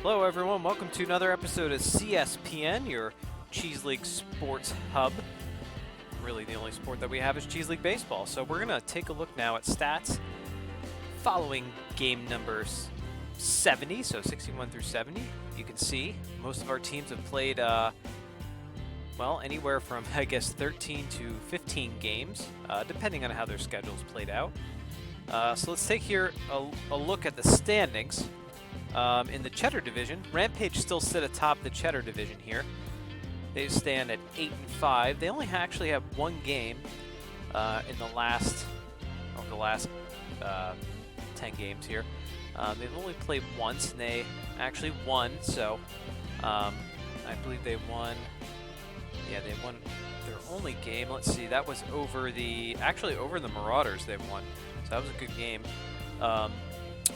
Hello everyone, welcome to another episode of CSPN, your Cheese League Sports Hub. Really the only sport that we have is Cheese League Baseball. So we're going to take a look now at stats following game numbers 70, so 61 through 70. You can see most of our teams have played, well, anywhere from, I guess, 13 to 15 games, depending on how their schedule's played out. So let's take here a look at the standings. In the Cheddar Division, Rampage still sit atop the Cheddar Division here. They stand at 8-5. They only actually have one game in the last 10 games here. They've only played once, and they actually won. So I believe they won. Yeah, they won their only game. Let's see, that was over the Marauders. They won, so that was a good game.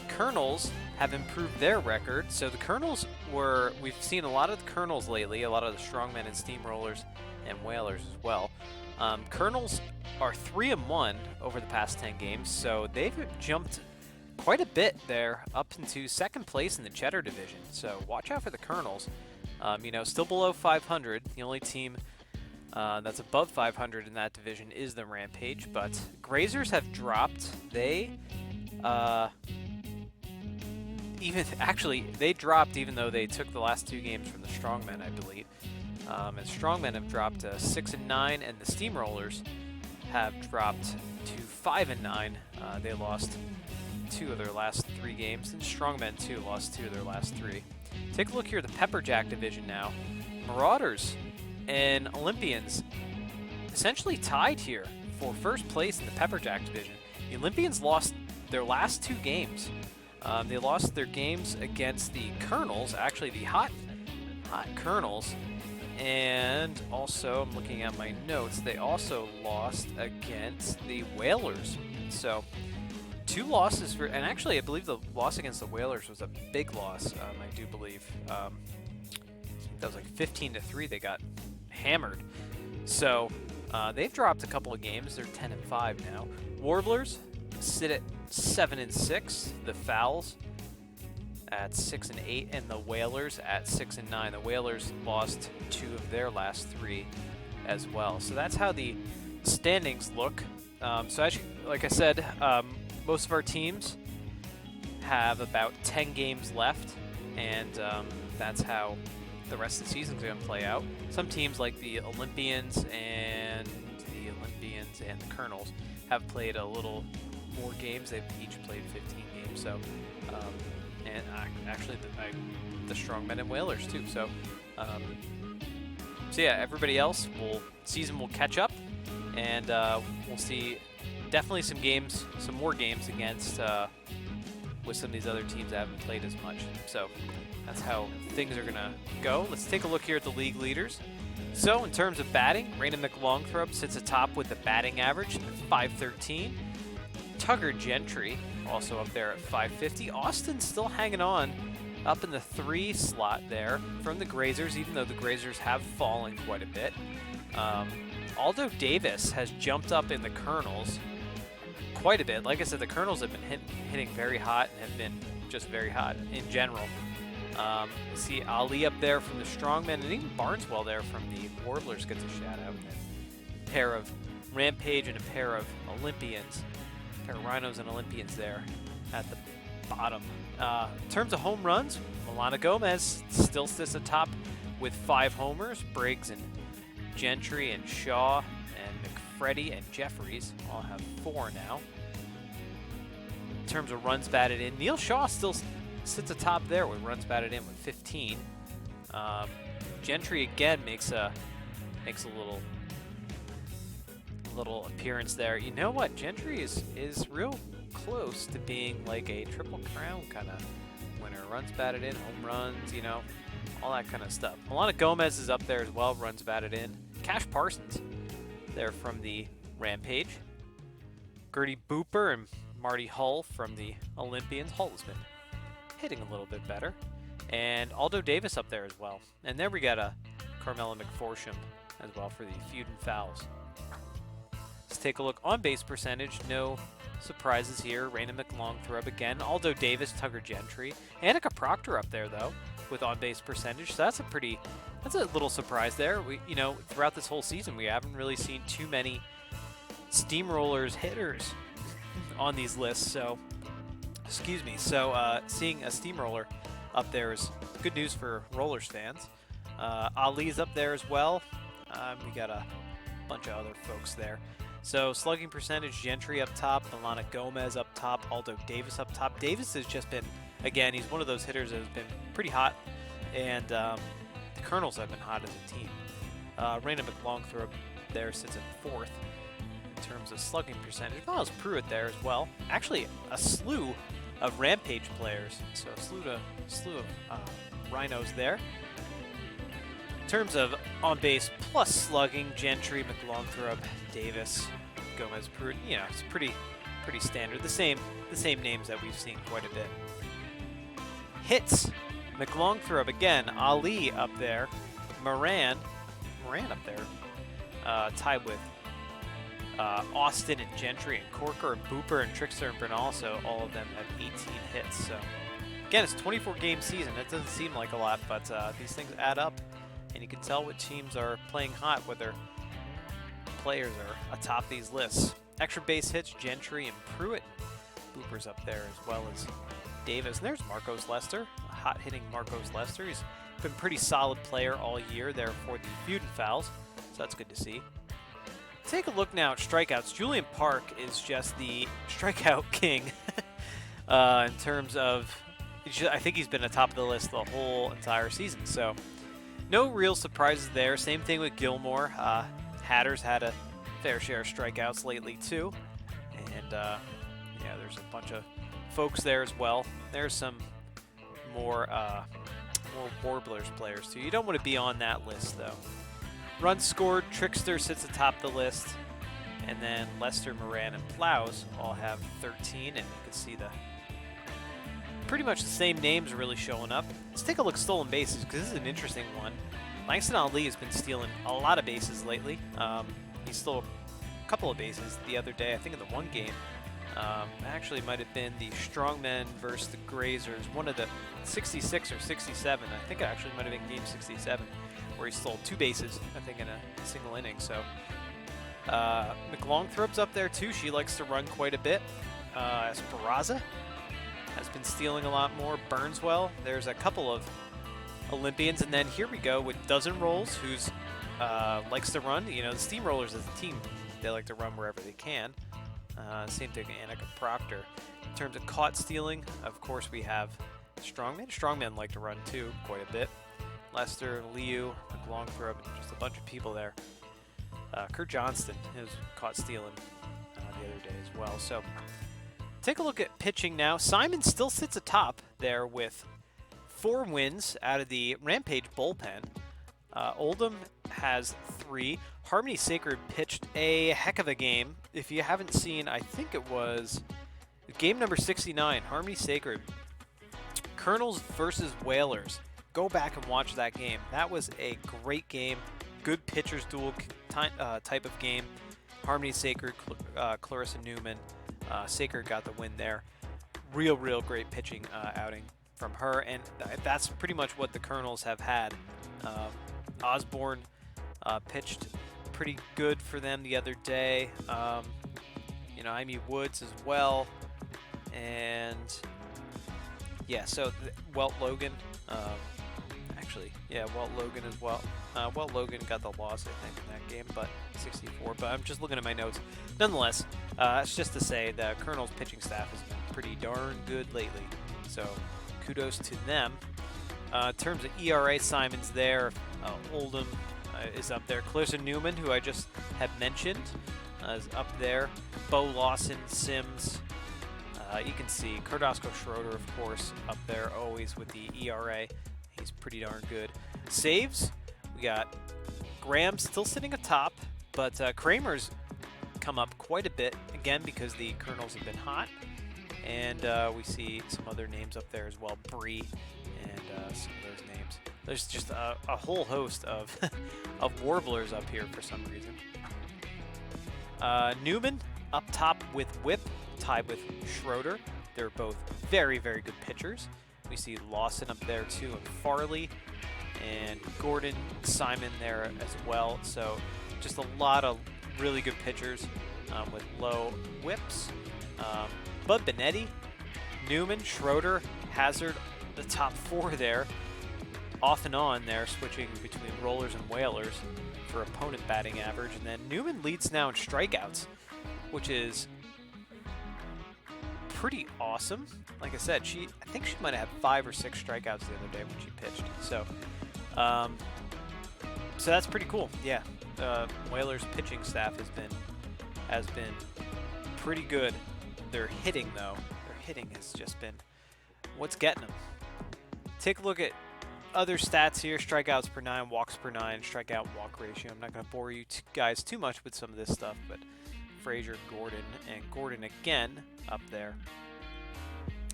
Colonels have improved their record. So the Colonels we've seen a lot of the Colonels lately, a lot of the Strongmen and Steamrollers and Whalers as well. Colonels are 3-1 over the past 10 games, so they've jumped quite a bit there up into second place in the Cheddar Division. So watch out for the Colonels. Still below 500. The only team that's above 500 in that division is the Rampage, but Grazers have dropped. They dropped even though they took the last two games from the Strongmen, I believe. And Strongmen have dropped to 6-9, and the Steamrollers have dropped to 5-9. They lost 2 of their last 3 games, and Strongmen too lost 2 of their last 3. Take a look here at the Pepperjack division now. Marauders and Olympians essentially tied here for first place in the Pepperjack division. The Olympians lost their last 2 games. They lost their games against the Colonels, actually the hot Colonels, and also, I'm looking at my notes, they also lost against the Whalers. So 2 losses and actually I believe the loss against the Whalers was a big loss, I do believe. That was like 15-3, they got hammered. So they've dropped a couple of games, they're 10-5 now. Warblers sit at 7-6, the Fowls at 6-8, and the Whalers at 6-9. The Whalers lost 2 of their last 3 as well. So that's how the standings look. Like I said, most of our teams have about 10 games left, and that's how the rest of the season is going to play out. Some teams like the Olympians and the Colonels have played a little more games. They've each played 15 games. So, and actually the Strongmen and Whalers too. So, yeah, everybody else season will catch up, and we'll see definitely some more games against with some of these other teams that haven't played as much. So that's how things are gonna go. Let's take a look here at the league leaders. So in terms of batting, Raina McLongthrope sits atop with the batting average at .513. Tugger Gentry also up there at .550. Austin's still hanging on up in the 3 slot there from the Grazers, even though the Grazers have fallen quite a bit. Aldo Davis has jumped up in the Colonels quite a bit. Like I said, the Colonels have been hitting very hot and have been just very hot in general. See Ali up there from the Strongmen, and even Barneswell there from the Warblers gets a shout out. A pair of Rampage and a pair of Olympians. Pair of Rhinos and Olympians there at the bottom. In terms of home runs, Milana Gomez still sits atop with 5 homers. Briggs and Gentry and Shaw and McFreddy and Jeffries all have 4 now. In terms of runs batted in, Neil Shaw still sits atop there with runs batted in with 15. Gentry again makes a little appearance there. You know what? Gentry is real close to being like a Triple Crown kind of winner. Runs batted in, home runs, all that kind of stuff. Milana Gomez is up there as well, runs batted in. Cash Parsons there from the Rampage. Gertie Booper and Marty Hull from the Olympians. Hull has been hitting a little bit better. And Aldo Davis up there as well. And there we got a Carmela McForsham as well for the Feud and Fowls. Let's take a look on base percentage. No surprises here. Raina McLongthrope again. Aldo Davis, Tugger Gentry. Annika Proctor up there, though. with on-base percentage. So that's a little surprise there. Throughout this whole season, we haven't really seen too many Steamrollers hitters on these lists. So, excuse me. So seeing a Steamroller up there is good news for Rollers fans. Ali's up there as well. We got a bunch of other folks there. So slugging percentage, Gentry up top, Milana Gomez up top, Aldo Davis up top. Davis has just been, again, he's one of those hitters that has been pretty hot, and the Colonels have been hot as a team. Raina McLongthorpe there sits in 4th in terms of slugging percentage. Miles Pruitt there as well. Actually, a slew of Rampage players, so a slew of Rhinos there. In terms of on-base plus slugging, Gentry, McLongthorpe, Davis, Gomez, Pruitt, it's pretty standard. The same names that we've seen quite a bit. Hits, McLongthorpe again, Ali up there, Moran up there, tied with Austin and Gentry and Corker and Booper and Trickster and Bernal, so all of them have 18 hits. So again, it's a 24-game season. It doesn't seem like a lot, but these things add up. And you can tell what teams are playing hot, whether players are atop these lists. Extra base hits, Gentry and Pruitt. Booper's up there as well as Davis. And there's Marcos Lester, a hot-hitting Marcos Lester. He's been a pretty solid player all year there for the Feud and Fouls, so that's good to see. Take a look now at strikeouts. Julian Park is just the strikeout king in terms of, I think he's been atop of the list the whole entire season. So no real surprises there. Same thing with Gilmore. Hatter's had a fair share of strikeouts lately too. And there's a bunch of folks there as well. There's some more Warblers players too. You don't want to be on that list though. Runs scored, Trickster sits atop the list. And then Lester, Moran, and Plows all have 13. And you can see pretty much the same names really showing up. Let's take a look at stolen bases, because this is an interesting one. Langston Ali has been stealing a lot of bases lately. He stole a couple of bases the other day, I think in the one game. Actually might have been the Strongmen versus the Grazers, one of the 66 or 67. I think it actually might have been game 67, where he stole 2 bases, I think, in a single inning. So McLongthorpe's up there too. She likes to run quite a bit. Esperanza has been stealing a lot more. Burnswell, there's a couple of Olympians. And then here we go with Dozen Rolls, who's likes to run. The Steamrollers as a team, they like to run wherever they can. Same thing with Annika Proctor. In terms of caught stealing, of course, we have Strongmen. Strongmen like to run too, quite a bit. Lester, Liu, McLongthorpe, just a bunch of people there. Kurt Johnston is caught stealing the other day as well. So take a look at pitching now. Simon still sits atop there with 4 wins out of the Rampage bullpen. Oldham has 3. Harmony Sacred pitched a heck of a game. If you haven't seen, I think it was game number 69, Harmony Sacred, Colonels versus Whalers. Go back and watch that game. That was a great game. Good pitchers duel type of game. Harmony Sacred, Clarissa Newman. Sacred got the win there. Real great pitching outing from her, and that's pretty much what the Colonels have had. Osborne pitched pretty good for them the other day. Amy Woods as well, and yeah, so Walt Logan. Walt Logan as well. Walt Logan got the loss, I think, in that game, but 64. But I'm just looking at my notes. Nonetheless, it's just to say the Colonel's pitching staff has been pretty darn good lately. So kudos to them. In terms of ERA, Simon's there. Oldham is up there. Clarissa Newman, who I just have mentioned, is up there. Bo Lawson, Sims. You can see Kardasco Schroeder, of course, up there always with the ERA. He's pretty darn good. Saves, we got Graham still sitting atop, but Kramer's come up quite a bit, again, because the Colonels have been hot. And we see some other names up there as well, Bree and some of those names. There's just a whole host of, of Warblers up here for some reason. Newman up top with Whip, tied with Schroeder. They're both very good pitchers. We see Lawson up there too, and Farley, and Gordon, Simon there as well. So just a lot of really good pitchers with low whips. Bud Benetti, Newman, Schroeder, Hazard, the top 4 there. Off and on there, switching between rollers and whalers for opponent batting average. And then Newman leads now in strikeouts, which is pretty awesome. Like I said, I think she might have had 5 or 6 strikeouts the other day when she pitched. So, so that's pretty cool. Yeah, Whalers pitching staff has been pretty good. Their hitting though, has just been what's getting them. Take a look at other stats here: strikeouts per 9, walks per 9, strikeout walk ratio. I'm not going to bore you guys too much with some of this stuff, but Frazier, Gordon, and Gordon again up there.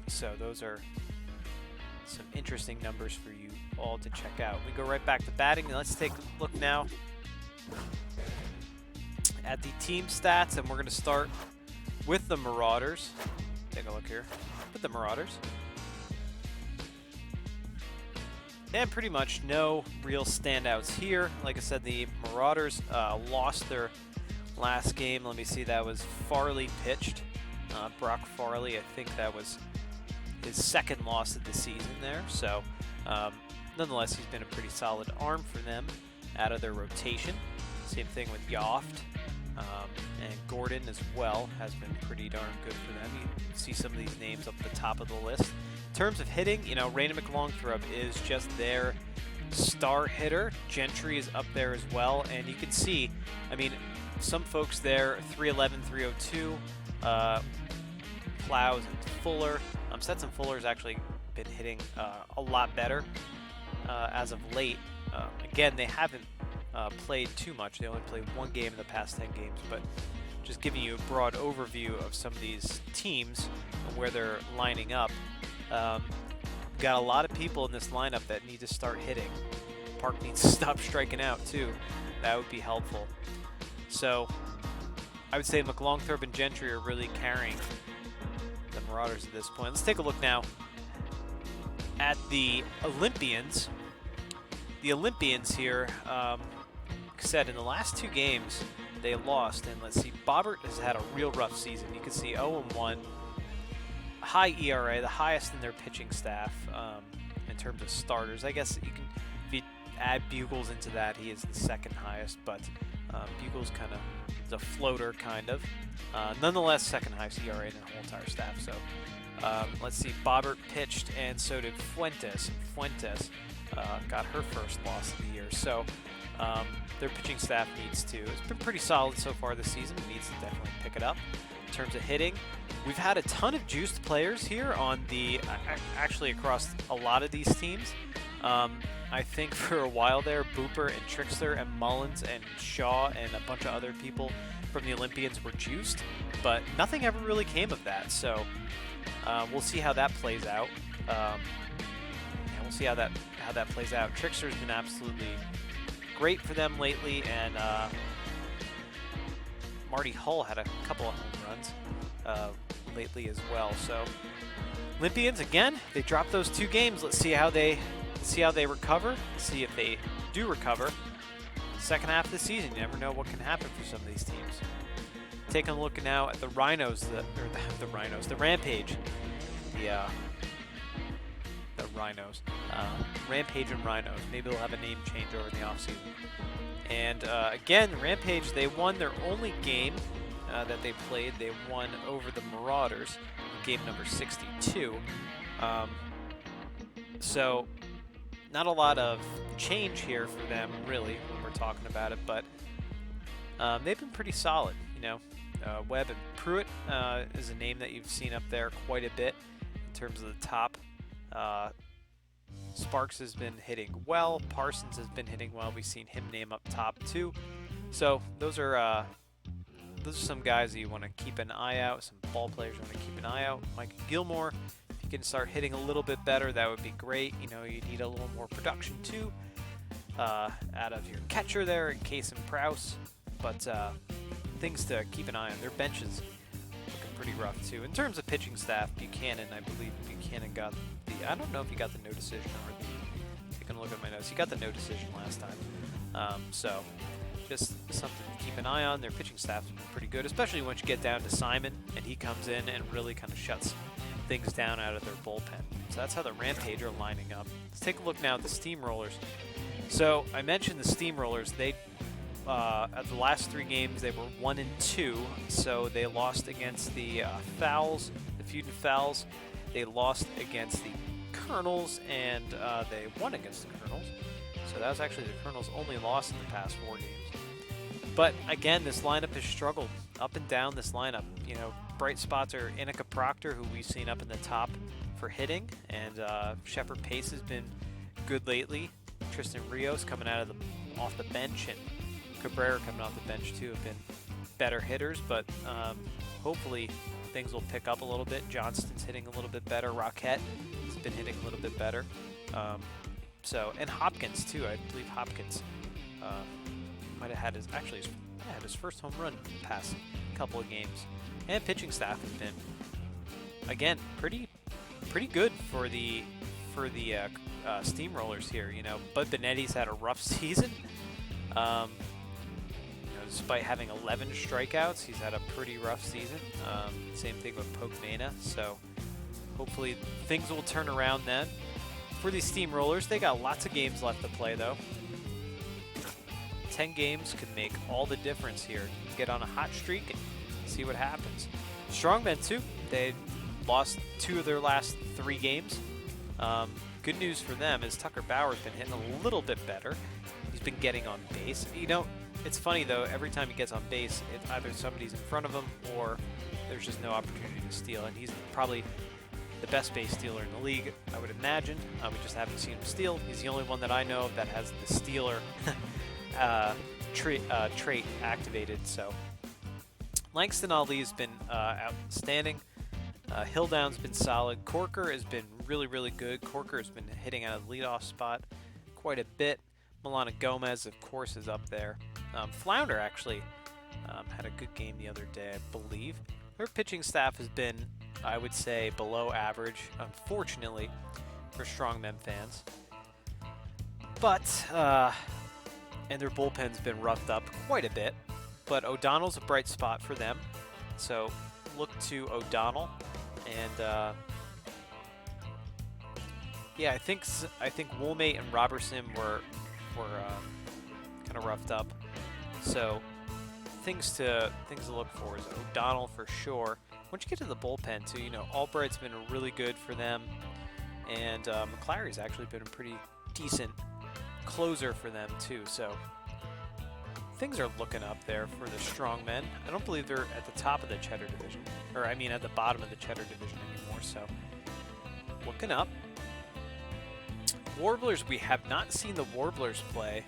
So those are some interesting numbers for you all to check out. We go right back to batting. Let's take a look now at the team stats, and we're going to start with the Marauders. Take a look here with the Marauders. And pretty much no real standouts here. Like I said, the Marauders lost their last game. Let me see, that was Farley pitched. Brock Farley, I think that was his 2nd loss of the season there. So nonetheless, he's been a pretty solid arm for them out of their rotation. Same thing with Yoft. And Gordon as well has been pretty darn good for them. You see some of these names up the top of the list. In terms of hitting, you know, Raina McLongthrope is just their star hitter. Gentry is up there as well, and you can see, I mean, some folks there, 311, 302, Plows and Fuller. Stetson Fuller's actually been hitting a lot better as of late. Again, they haven't played too much. They only played 1 game in the past 10 games, but just giving you a broad overview of some of these teams and where they're lining up. Got a lot of people in this lineup that need to start hitting. Park needs to stop striking out too. That would be helpful. So I would say McLongthrope and Gentry are really carrying the Marauders at this point. Let's take a look now at the Olympians. The Olympians here, like I said, in the last 2 games they lost. And let's see, Bobbert has had a real rough season. You can see 0-1. High ERA, the highest in their pitching staff in terms of starters. I guess you can, if you add Bugles into that, he is the 2nd highest, but Bugles kind of is a floater, kind of. Nonetheless, 2nd highest ERA in the whole entire staff. So let's see, Bobbert pitched, and so did Fuentes. Fuentes got her first loss of the year. So their pitching staff needs to. It's been pretty solid so far this season. It needs to definitely pick it up. In terms of hitting, we've had a ton of juiced players here on the actually across a lot of these teams. I think for a while there, Booper and Trickster and Mullins and Shaw and a bunch of other people from the Olympians were juiced, but nothing ever really came of that. So we'll see how that plays out. We'll see how that plays out. Trickster's been absolutely great for them lately, and Marty Hull had a couple of home runs lately as well. So Olympians, again, they dropped those 2 games. Let's see how they recover. See if they do recover. Second half of the season, you never know what can happen for some of these teams. Taking a look now at the Rhinos, the Rampage, the Rhinos, Rampage and Rhinos. Maybe they'll have a name change over in the offseason. And again, Rampage, they won their only game that they played. They won over the Marauders, game number 62. So not a lot of change here for them, really, when we're talking about it, but they've been pretty solid. You know, Webb and Pruitt is a name that you've seen up there quite a bit in terms of the top. Sparks has been hitting well. Parsons has been hitting well. We've seen him name up top too. So those are some guys that you want to keep an eye out. Some ball players you want to keep an eye out. Mike Gilmore, if you can start hitting a little bit better, that would be great. You know, you need a little more production too out of your catcher there in Case and Prouse. But things to keep an eye on. Their bench is looking pretty rough too. In terms of pitching staff, Buchanan, I believe Buchanan got the I don't know if he got the no decision or taking a look at my notes. He got the no decision last time. So just something to keep an eye on. Their pitching staff's pretty good, especially once you get down to Simon and he comes in and really kind of shuts things down out of their bullpen. So that's how the Rampage are lining up. Let's take a look now at the Steamrollers. So I mentioned the Steamrollers. They at the last 3 games they were 1-2. So they lost against the Fowls, the Feudin Fowls. They lost against the Colonels, and they won against the Colonels. So that was actually the Colonels' only loss in the past 4 games. But again, this lineup has struggled up and down. This lineup, you know, bright spots are Inika Proctor, who we've seen up in the top for hitting, and Shepard Pace has been good lately. Tristan Rios coming out of off the bench, and Cabrera coming off the bench too have been better hitters. But hopefully things will pick up a little bit. Johnston's hitting a little bit better. Roquette has been hitting a little bit better. And Hopkins too. I believe Hopkins might have had his first home run in the past couple of games. And pitching staff has been, again, pretty good for the Steamrollers here. You know, Bud Benetti's had a rough season. You know, despite having 11 strikeouts, he's had a pretty rough season. Same thing with Poke Mena. So hopefully things will turn around then. For these Steamrollers, they got lots of games left to play though. 10 games could make all the difference here. Get on a hot streak and see what happens. Strongmen too. They lost 2 of their last 3 games. Good news for them is Tucker Bauer's been hitting a little bit better. He's been getting on base. You know, it's funny though, every time he gets on base, either somebody's in front of him or there's just no opportunity to steal, and he's probably the best base stealer in the league, I would imagine. We just haven't seen him steal. He's the only one that I know of that has the stealer trait activated. So Langston Ali's been outstanding. Hilldown's been solid. Corker has been really, really good. Corker has been hitting out of the leadoff spot quite a bit. Milana Gomez, of course, is up there. Flounder actually had a good game the other day, I believe. Their pitching staff has been, I would say, below average, unfortunately, for Strongmen fans. But, and their bullpen's been roughed up quite a bit. But O'Donnell's a bright spot for them. So look to O'Donnell. And, yeah, I think Woolmate and Robertson were kind of roughed up. So things to look for is O'Donnell for sure. Once you get to the bullpen too, you know, Albright's been really good for them, and McClary's actually been a pretty decent closer for them too. So things are looking up there for the Strongmen. I don't believe they're at the top of the Cheddar division, or I mean at the bottom of the Cheddar division anymore. So looking up. Warblers, we have not seen the Warblers play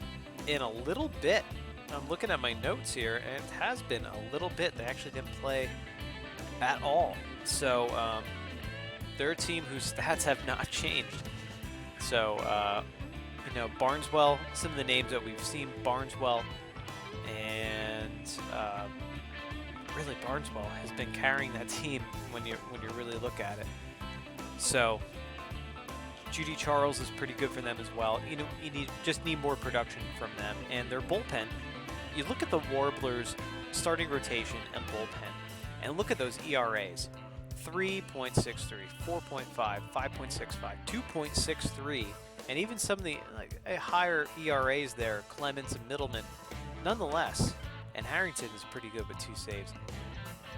in a little bit. I'm looking at my notes here, and it has been a little bit. They actually didn't play at all. So they're a team whose stats have not changed. So, you know, Barneswell, some of the names that we've seen, Barneswell, and really Barneswell has been carrying that team when you really look at it. So Judy Charles is pretty good for them as well. You know, just need more production from them. And their bullpen, you look at the Warblers starting rotation and bullpen, and look at those ERAs. 3.63, 4.5, 5.65, 2.63, and even some of the higher ERAs there, Clemens and Middleman, nonetheless. And Harrington is pretty good with 2 saves.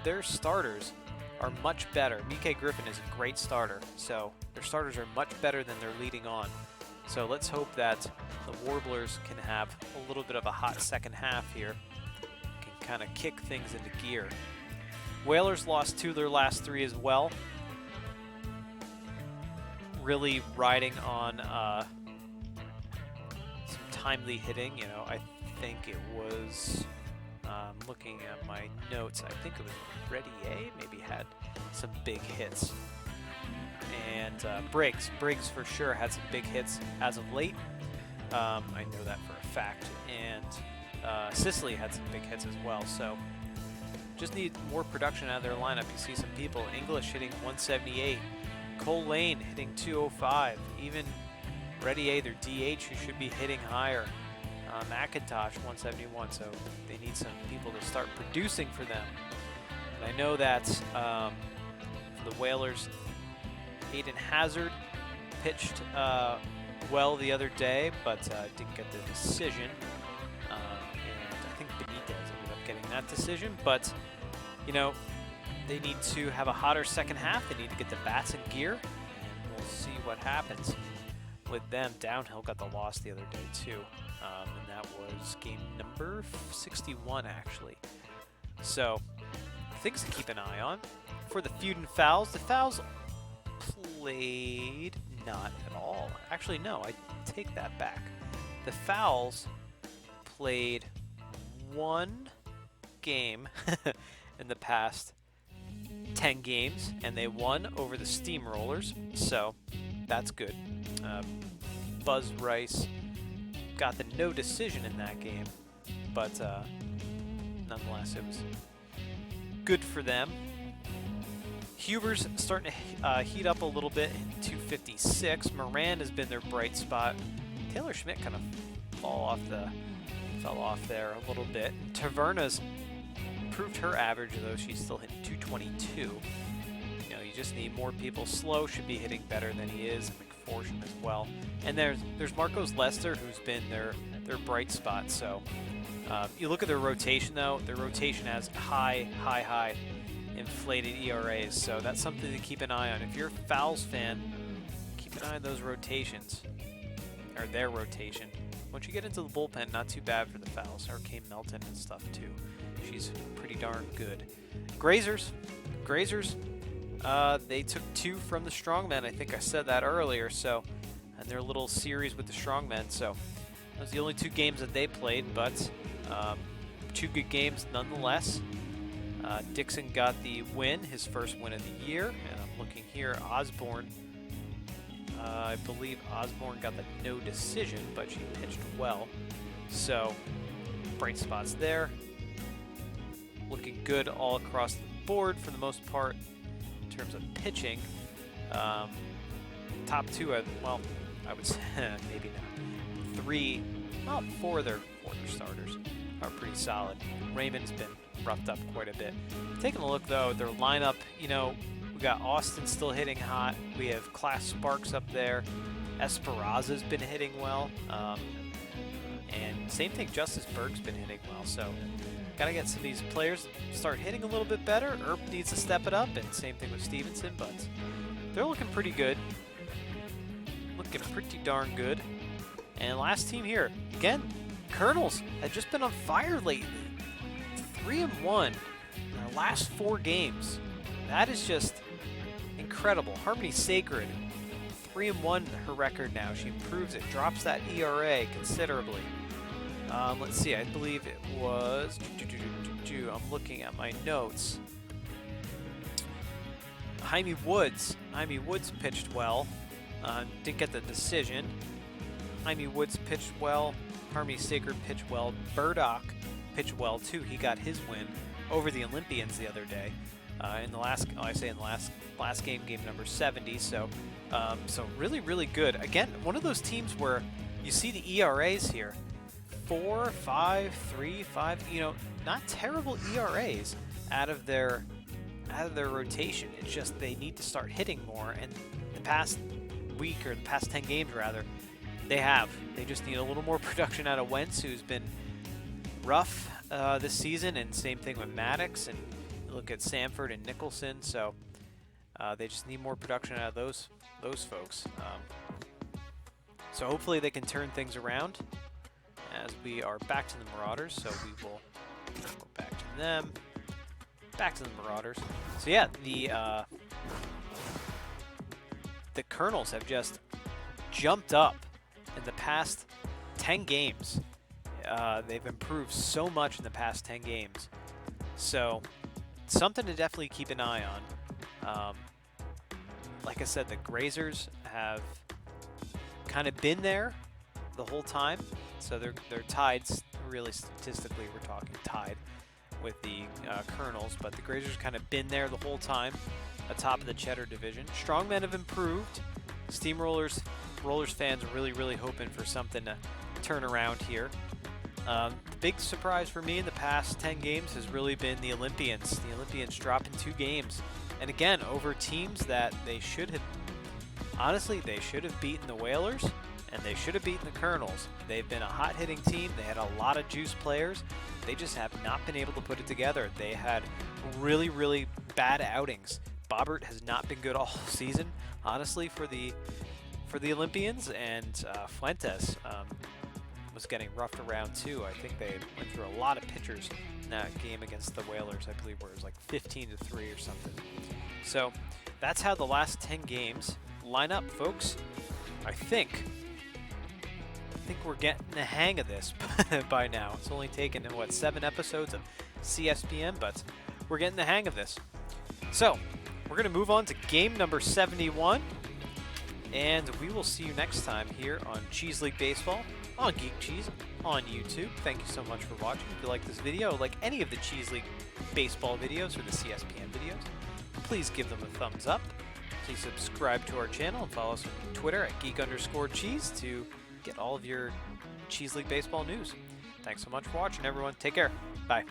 Their starters are much better. Mike Griffin is a great starter, so their starters are much better than their leading on. So let's hope that the Warblers can have a little bit of a hot second half here, can kind of kick things into gear. Whalers lost 2 of their last 3 as well. Really riding on some timely hitting. You know, I think it was, looking at my notes, I think it was Reddy A maybe had some big hits. And Briggs for sure had some big hits as of late. I know that for a fact. And Sicily had some big hits as well. So just need more production out of their lineup. You see some people, English hitting 178, Cole Lane hitting 205. Even Ready A, their DH, who should be hitting higher. McIntosh 171. So they need some people to start producing for them. And I know that for the Whalers, Aiden Hazard pitched well the other day, but didn't get the decision. And I think Benitez ended up getting that decision. But, you know, they need to have a hotter second half. They need to get the bats in gear. And we'll see what happens with them. Downhill got the loss the other day, too. And that was game number 61, actually. So, things to keep an eye on. For the Feud and Fouls, the Fouls played not at all. Actually, no, I take that back. The Fouls played one game in the past 10 games, and they won over the Steamrollers, so that's good. Buzz Rice got the no decision in that game, but nonetheless, it was good for them. Huber's starting to heat up a little bit in 256. Moran has been their bright spot. Taylor Schmidt kind of fell off there a little bit. Taverna's improved her average, though she's still hitting 222. You know, you just need more people. Slow should be hitting better than he is, and McPherson as well. And there's Marcos Lester, who's been their bright spot. So you look at their rotation, though. Their rotation has high inflated ERAs, so that's something to keep an eye on. If you're a Fouls fan, keep an eye on those rotations, or their rotation. Once you get into the bullpen, not too bad for the Fouls. Kane Melton and stuff too. She's pretty darn good. Grazers, they took 2 from the Strongmen. I think I said that earlier. So, and their little series with the Strongmen. So, those are the only 2 games that they played, but 2 good games nonetheless. Dixon got the win, his first win of the year, and I'm looking here, Osborne, I believe Osborne got the no decision, but she pitched well, so bright spots there. Looking good all across the board for the most part in terms of pitching. Top 2, well, I would say maybe not. 3, well, 4 of their starters are pretty solid. Raymond's been roughed up quite a bit. Taking a look, though, their lineup, you know, we got Austin still hitting hot. We have Class Sparks up there. Esperanza's been hitting well. And same thing, Justice Berg's been hitting well. So, got to get some of these players start hitting a little bit better. Earp needs to step it up, and same thing with Stevenson, but they're looking pretty good. Looking pretty darn good. And last team here, again, Colonels have just been on fire lately. 3-1 in their last 4 games. That is just incredible. Harmony Sacred, 3-1 her record now. She improves it, drops that ERA considerably. Let's see, I believe it was, I'm looking at my notes. Jaime Woods pitched well, didn't get the decision. Jaime Woods pitched well, Harmony Sacred pitched well, Burdock pitched well too. He got his win over the Olympians the other day in the last game, game number 70. So really good. Again, one of those teams where you see the ERAs here, 4, 5, 3, 5. You know, not terrible ERAs out of their rotation. It's just they need to start hitting more. And the past week, or the past 10 games rather, they have. They just need a little more production out of Wentz, who's been rough this season, and same thing with Maddox, and look at Sanford and Nicholson. So they just need more production out of those folks. So hopefully they can turn things around as we are back to the Marauders. So we will go back to them, back to the Marauders. So yeah, the Colonels have just jumped up in the past 10 games. They've improved so much in the past 10 games. So, something to definitely keep an eye on. Like I said, the Grazers have kind of been there the whole time. So they're tied, really statistically we're talking tied with the Colonels. But the Grazers kind of been there the whole time. atop of the Cheddar division. Strongmen have improved. Steamrollers fans are really hoping for something to turn around here. The big surprise for me in the past 10 games has really been the Olympians. The Olympians dropping 2 games. And again, over teams that they should have, honestly, they should have beaten the Whalers and they should have beaten the Colonels. They've been a hot-hitting team. They had a lot of juice players. They just have not been able to put it together. They had really bad outings. Bobbert has not been good all season, honestly, for the Olympians, and Fuentes was getting roughed around too. I think they went through a lot of pitchers in that game against the Whalers, I believe, where it was like 15-3 or something. So that's how the last 10 games line up, folks. I think we're getting the hang of this by now. It's only taken, what, 7 episodes of CSPN, but we're getting the hang of this. So we're going to move on to game number 71, and we will see you next time here on Cheese League Baseball on Geek Cheese on YouTube. Thank you so much for watching. If you like this video, like any of the Cheese League Baseball videos or the CSPN videos, please give them a thumbs up. Please subscribe to our channel and follow us on Twitter at geek_cheese to get all of your Cheese League Baseball news. Thanks so much for watching, everyone. Take care. Bye.